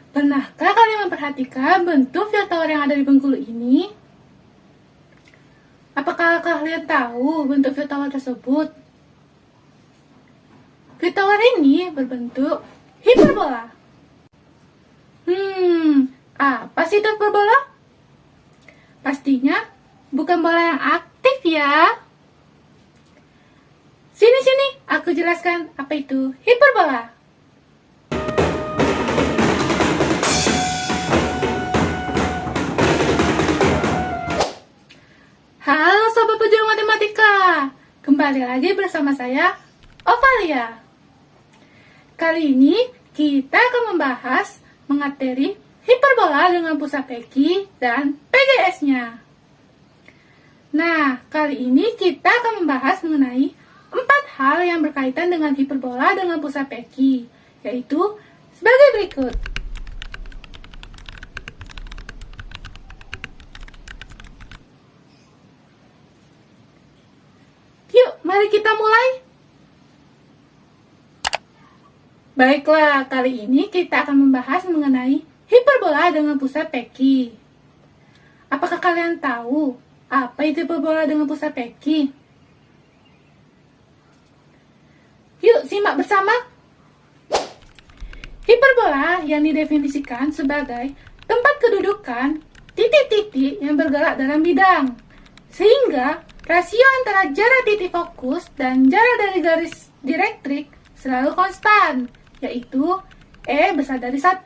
Pernahkah kalian memperhatikan bentuk fil tower yang ada di Bengkulu ini? Apakah kalian tahu bentuk fil tower tersebut? Fil tower ini berbentuk hiperbola. Apa sih itu hiperbola? Pastinya bukan bola yang aktif ya. Sini, aku jelaskan apa itu hiperbola. Halo Sobat Pejuang Matematika, kembali lagi bersama saya, Ovalia. Kali ini kita akan membahas materi hiperbola dengan pusat PQ dan PGS-nya. Nah, kali ini kita akan membahas mengenai 4 hal yang berkaitan dengan hiperbola dengan pusat PQ, yaitu sebagai berikut. Yuk, mari kita mulai. Baiklah, kali ini kita akan membahas mengenai hiperbola dengan pusat PQ. Apakah kalian tahu apa itu hiperbola dengan pusat PQ? Yuk, simak bersama. Hiperbola yang didefinisikan sebagai tempat kedudukan titik-titik yang bergerak dalam bidang, sehingga rasio antara jarak titik fokus dan jarak dari garis direktrik selalu konstan, yaitu E besar dari 1.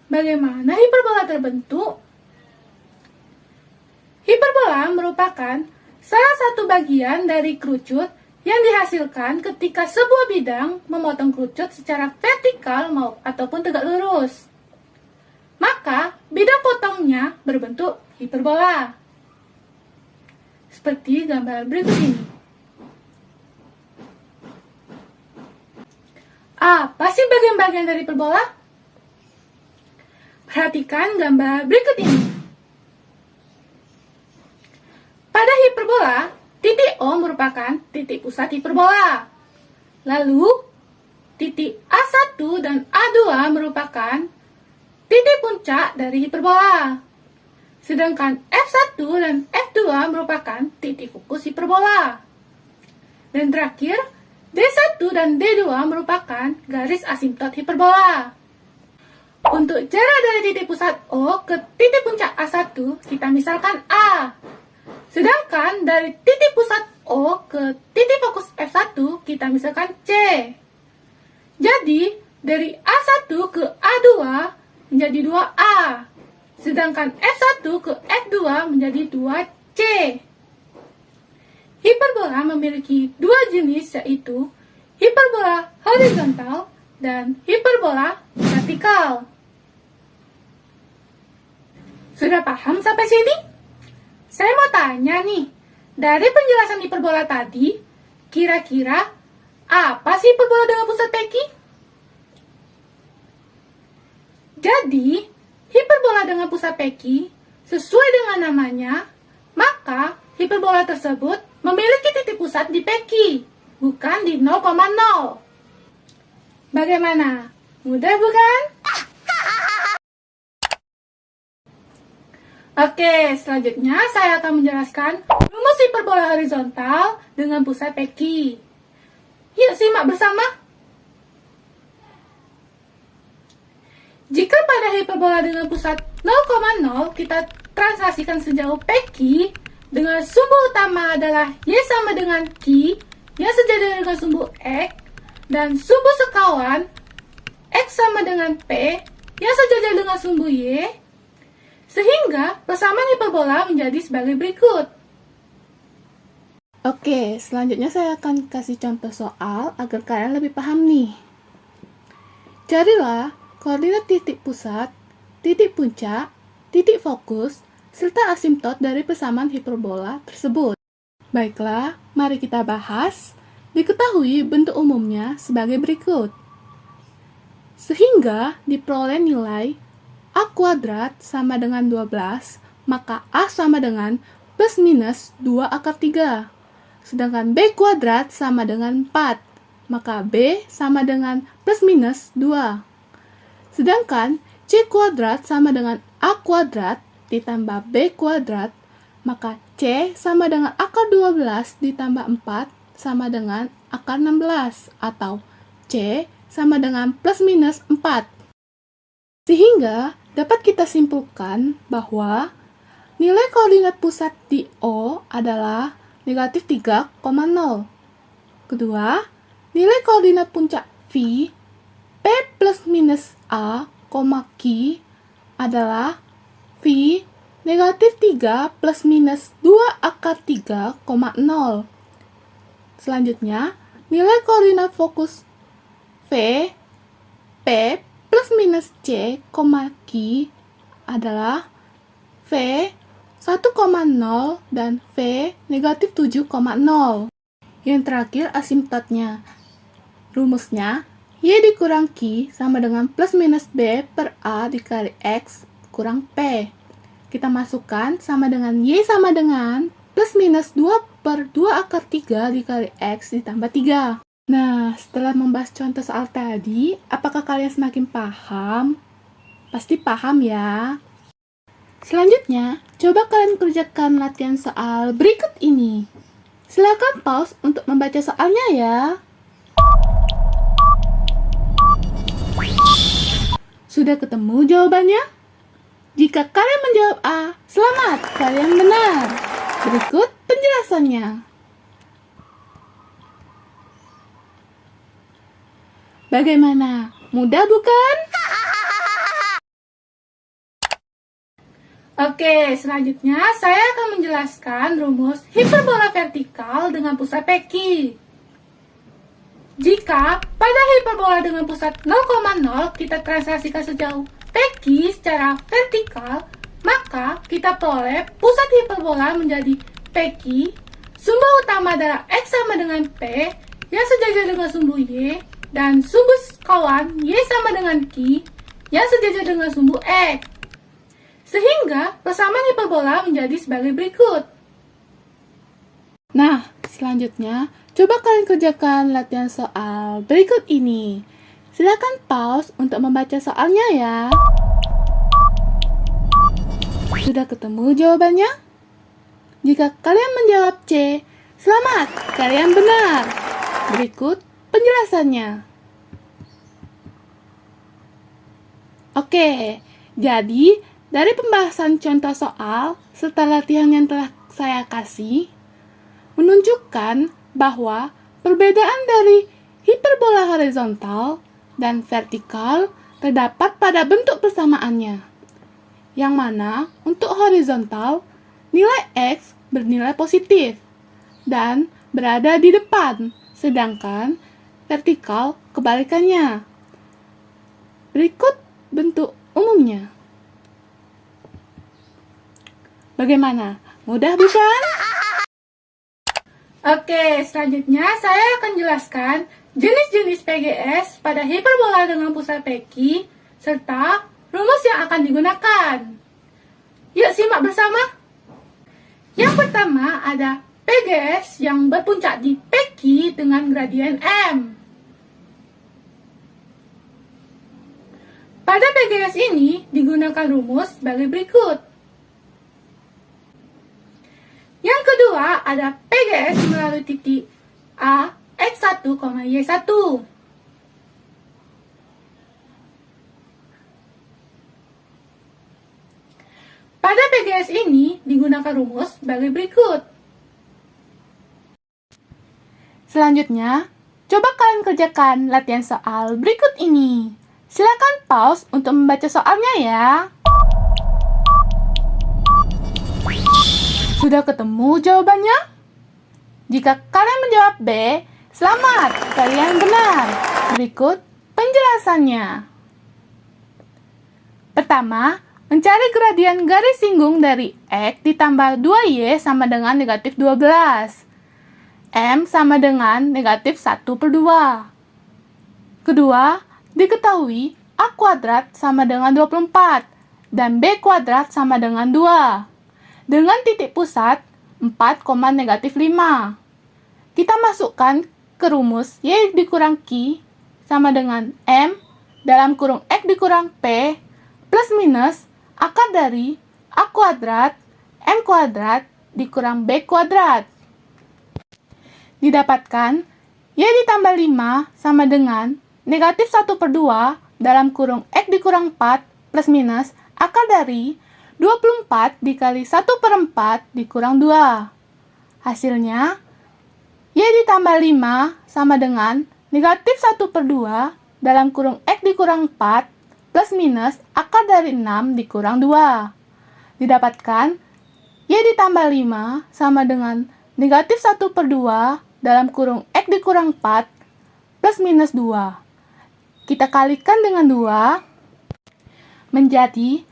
Bagaimana hiperbola terbentuk? Hiperbola merupakan salah satu bagian dari kerucut yang dihasilkan ketika sebuah bidang memotong kerucut secara vertikal ataupun tegak lurus. Maka, bidang potongnya berbentuk hiperbola. Seperti gambar berikut ini. Apa sih bagian-bagian dari hiperbola? Perhatikan gambar berikut ini. Pada hiperbola, titik O merupakan titik pusat hiperbola. Lalu, titik A1 dan A2 merupakan titik puncak dari hiperbola. Sedangkan F1 dan F2 merupakan titik fokus hiperbola. Dan terakhir, D1 dan D2 merupakan garis asimptot hiperbola. Untuk jarak dari titik pusat O ke titik puncak A1, kita misalkan A. Sedangkan dari titik pusat O ke titik fokus F1, kita misalkan C. Jadi, dari A1 ke A2 menjadi 2A. Sedangkan F1 ke F2 menjadi 2C. Hiperbola memiliki dua jenis, yaitu hiperbola horizontal dan hiperbola vertikal. Sudah paham sampai sini? Saya mau tanya nih, dari penjelasan hiperbola tadi, kira-kira apa sih hiperbola dengan pusat PQ? Jadi, hiperbola dengan pusat PQ sesuai dengan namanya, maka hiperbola tersebut memiliki titik pusat di PQ, bukan di 0,0. Bagaimana? Mudah bukan? Oke, selanjutnya saya akan menjelaskan rumus hiperbola horizontal dengan pusat PQ. Yuk simak bersama. Jika pada hiperbola dengan pusat 0,0 kita translasikan sejauh PQ dengan sumbu utama adalah Y sama dengan Q yang sejajar dengan sumbu X, dan sumbu sekawan X sama dengan P yang sejajar dengan sumbu Y, sehingga persamaan hiperbola menjadi sebagai berikut. Oke, selanjutnya saya akan kasih contoh soal agar kalian lebih paham nih. Carilah koordinat titik pusat, titik puncak, titik fokus, serta asimptot dari persamaan hiperbola tersebut. Baiklah, mari kita bahas. Diketahui bentuk umumnya sebagai berikut. Sehingga diperoleh nilai A kuadrat sama dengan 12, maka A sama dengan plus minus 2 akar 3. Sedangkan B kuadrat sama dengan 4, maka B sama dengan plus minus 2. Sedangkan C kuadrat sama dengan A kuadrat ditambah B kuadrat, maka C sama dengan akar 12 ditambah 4 sama dengan akar 16, atau C sama dengan plus minus 4. Sehingga dapat kita simpulkan bahwa nilai koordinat pusat di O adalah negatif 3,0. Kedua, nilai koordinat puncak V P plus minus A, Q adalah V negatif 3 plus minus 2 akar 3,0. Selanjutnya, nilai koordinat fokus V P plus minus C, Q adalah V 1,0 dan V negatif 7,0. Yang terakhir asimptotnya. Rumusnya, Y dikurang Q sama dengan plus minus B per A dikali X kurang P. Kita masukkan sama dengan Y sama dengan plus minus 2 per 2 akar 3 dikali X ditambah 3. Nah, setelah membahas contoh soal tadi, apakah kalian semakin paham? Pasti paham ya. Selanjutnya, coba kalian kerjakan latihan soal berikut ini. Silakan pause untuk membaca soalnya ya. Sudah ketemu jawabannya? Jika kalian menjawab A, selamat, kalian benar. Berikut penjelasannya. Bagaimana? Mudah bukan? Oke, selanjutnya saya akan menjelaskan rumus hiperbola vertikal dengan pusat PQ. Jika pada hiperbola dengan pusat 0,0 kita translasikan sejauh PQ secara vertikal, maka kita peroleh pusat hiperbola menjadi PQ, sumbu utama adalah X sama dengan P yang sejajar dengan sumbu Y, dan sumbu kawan Y sama dengan Q yang sejajar dengan sumbu X. Sehingga persamaan hiperbola menjadi sebagai berikut. Nah, selanjutnya coba kalian kerjakan latihan soal berikut ini. Silakan pause untuk membaca soalnya ya. Sudah ketemu jawabannya? Jika kalian menjawab C, selamat, kalian benar. Berikut penjelasannya. Oke, jadi dari pembahasan contoh soal serta latihan yang telah saya kasih, menunjukkan bahwa perbedaan dari hiperbola horizontal dan vertikal terdapat pada bentuk persamaannya, yang mana untuk horizontal nilai X bernilai positif dan berada di depan, sedangkan vertikal kebalikannya. Berikut bentuk umumnya. Bagaimana? Mudah bukan? Oke, selanjutnya saya akan jelaskan jenis-jenis PGS pada hiperbola dengan pusat PQ serta rumus yang akan digunakan. Yuk simak bersama. Yang pertama ada PGS yang berpuncak di PQ dengan gradien M. Pada PGS ini digunakan rumus sebagai berikut. Yang kedua ada PGS melalui titik A, X1, Y1. Pada PGS ini digunakan rumus sebagai berikut. Selanjutnya, coba kalian kerjakan latihan soal berikut ini. Silakan pause untuk membaca soalnya ya. Sudah ketemu jawabannya? Jika kalian menjawab B, selamat, kalian benar. Berikut penjelasannya. Pertama, mencari gradien garis singgung dari X ditambah 2Y sama dengan negatif 12. M sama dengan negatif 1/2. Kedua, diketahui A kuadrat sama dengan 24 dan B kuadrat sama dengan 2. Dengan titik pusat 4, negatif 5. Kita masukkan ke rumus Y dikurang Q sama dengan M dalam kurung X dikurang P plus minus akar dari A kuadrat M kuadrat dikurang B kuadrat. Didapatkan Y ditambah 5 sama dengan negatif 1/2 dalam kurung X dikurang 4 plus minus akar dari 24 dikali 1/4 dikurang 2. Hasilnya, Y ditambah 5 sama dengan negatif 1/2 dalam kurung X dikurang 4 plus minus akar dari 6 dikurang 2. Didapatkan, Y ditambah 5 sama dengan negatif 1/2 dalam kurung X dikurang 4 plus minus 2. Kita kalikan dengan 2, menjadi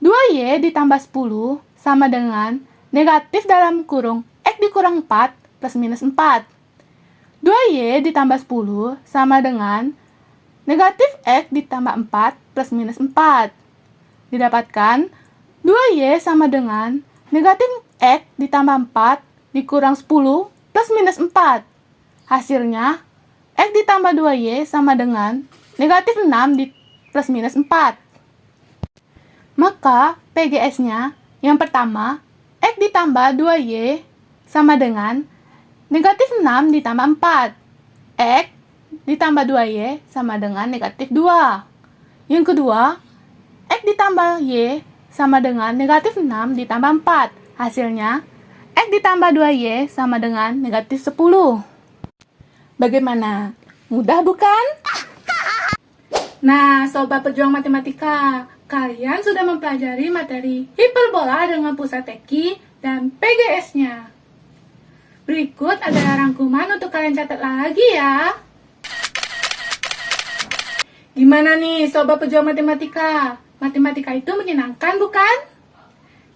2Y ditambah 10 sama dengan negatif dalam kurung X dikurang 4 plus minus 4. 2Y ditambah 10 sama dengan negatif X ditambah 4 plus minus 4. Didapatkan 2Y sama dengan negatif X ditambah 4 dikurang 10 plus minus 4. Hasilnya, X ditambah 2Y sama dengan negatif 6 plus minus 4. Maka PGS-nya yang pertama, X ditambah 2Y sama dengan negatif 6 ditambah 4. X ditambah 2Y sama dengan negatif 2. Yang kedua, X ditambah Y sama dengan negatif 6 ditambah 4. Hasilnya, X ditambah 2Y sama dengan negatif 10. Bagaimana? Mudah bukan? Nah, Sobat Pejuang Matematika, kalian sudah mempelajari materi hiperbola dengan pusat TQ dan PGS-nya. Berikut adalah rangkuman untuk kalian catat lagi ya. Gimana nih Sobat Pejuang Matematika? Matematika itu menyenangkan bukan?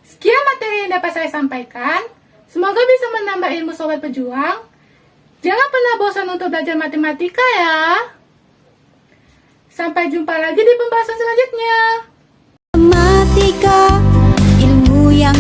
Sekian materi yang dapat saya sampaikan. Semoga bisa menambah ilmu Sobat Pejuang. Jangan pernah bosan untuk belajar matematika ya. Sampai jumpa lagi di pembahasan selanjutnya. Matematika, ilmu yang